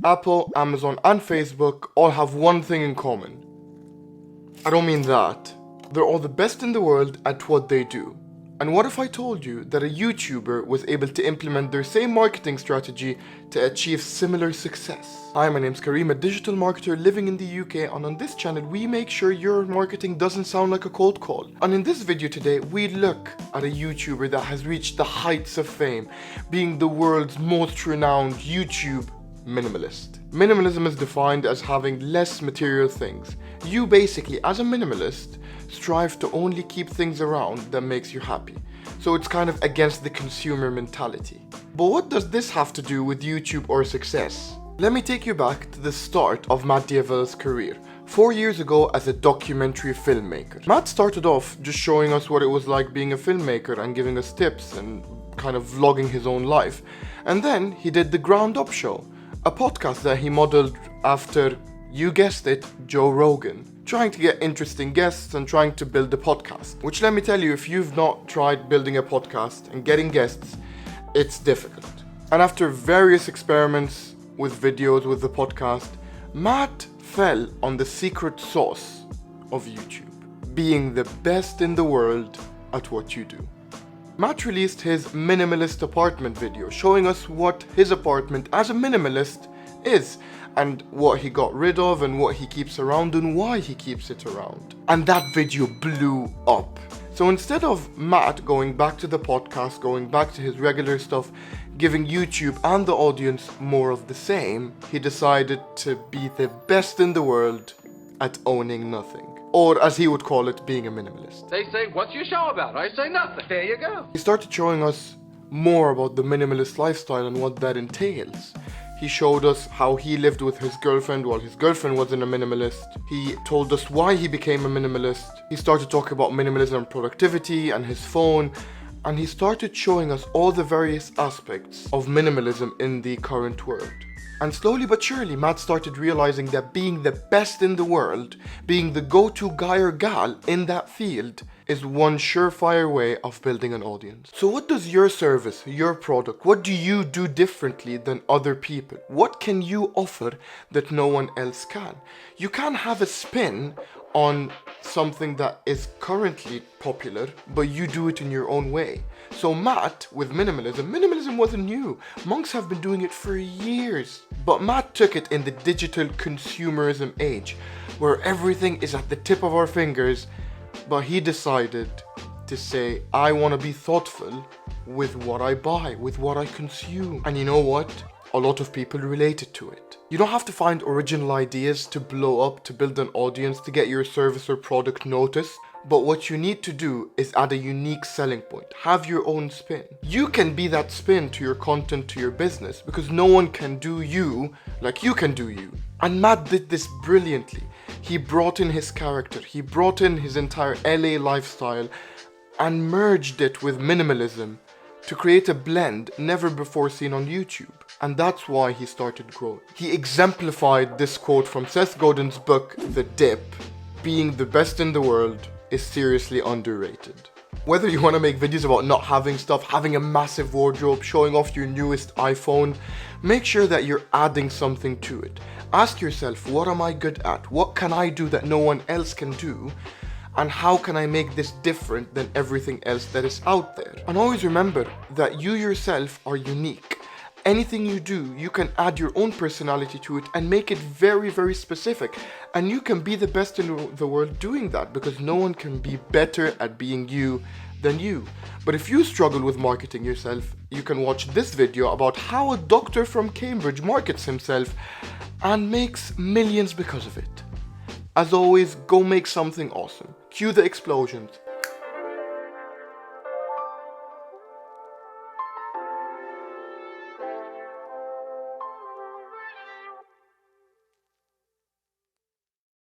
Apple, Amazon, and Facebook all have one thing in common. I don't mean that. They're all the best in the world at what they do. And what if I told you that a YouTuber was able to implement their same marketing strategy to achieve similar success? Hi, my name's Kareem, a digital marketer living in the UK, and on this channel we make sure your marketing doesn't sound like a cold call. And in this video today, we look at a YouTuber that has reached the heights of fame, being the world's most renowned YouTube minimalist. Minimalism is defined as having less material things. You basically, as a minimalist, strive to only keep things around that makes you happy. So it's kind of against the consumer mentality. But what does this have to do with YouTube or success? Let me take you back to the start of Matt D'Avella's career, 4 years ago as a documentary filmmaker. Matt started off just showing us what it was like being a filmmaker and giving us tips and kind of vlogging his own life. And then he did the Ground Up Show, a podcast that he modeled after, you guessed it, Joe Rogan, trying to get interesting guests and trying to build a podcast. Which, let me tell you, if you've not tried building a podcast and getting guests, it's difficult. And after various experiments with videos with the podcast, Matt fell on the secret sauce of YouTube, being the best in the world at what you do. Matt released his minimalist apartment video, showing us what his apartment as a minimalist is, and what he got rid of and what he keeps around and why he keeps it around. And that video blew up. So instead of Matt going back to the podcast, going back to his regular stuff, giving YouTube and the audience more of the same, he decided to be the best in the world at owning nothing. Or as he would call it, being a minimalist. They say, what's your show about? I say nothing. There you go. He started showing us more about the minimalist lifestyle and what that entails. He showed us how he lived with his girlfriend while his girlfriend wasn't a minimalist. He told us why he became a minimalist. He started talking about minimalism and productivity and his phone. And he started showing us all the various aspects of minimalism in the current world. And slowly but surely, Matt started realizing that being the best in the world, being the go-to guy or gal in that field, is one surefire way of building an audience. So what does your service, your product, what do you do differently than other people? What can you offer that no one else can? You can have a spin on something that is currently popular, but you do it in your own way. So Matt, with minimalism wasn't new. Monks have been doing it for years. But Matt took it in the digital consumerism age, where everything is at the tip of our fingers, but he decided to say, I want to be thoughtful with what I buy, with what I consume. And you know what? A lot of people related to it. You don't have to find original ideas to blow up, to build an audience, to get your service or product noticed. But what you need to do is add a unique selling point. Have your own spin. You can be that spin to your content, to your business, because no one can do you like you can do you. And Matt did this brilliantly. He brought in his character, he brought in his entire LA lifestyle and merged it with minimalism to create a blend never before seen on YouTube. And that's why he started growing. He exemplified this quote from Seth Godin's book, The Dip: being the best in the world is seriously underrated. Whether you want to make videos about not having stuff, having a massive wardrobe, showing off your newest iPhone, make sure that you're adding something to it. Ask yourself, what am I good at? What can I do that no one else can do? And how can I make this different than everything else that is out there? And always remember that you yourself are unique. Anything you do, you can add your own personality to it and make it very, very specific. And you can be the best in the world doing that, because no one can be better at being you than you. But if you struggle with marketing yourself, you can watch this video about how a doctor from Cambridge markets himself and makes millions because of it. As always, go make something awesome. Cue the explosions.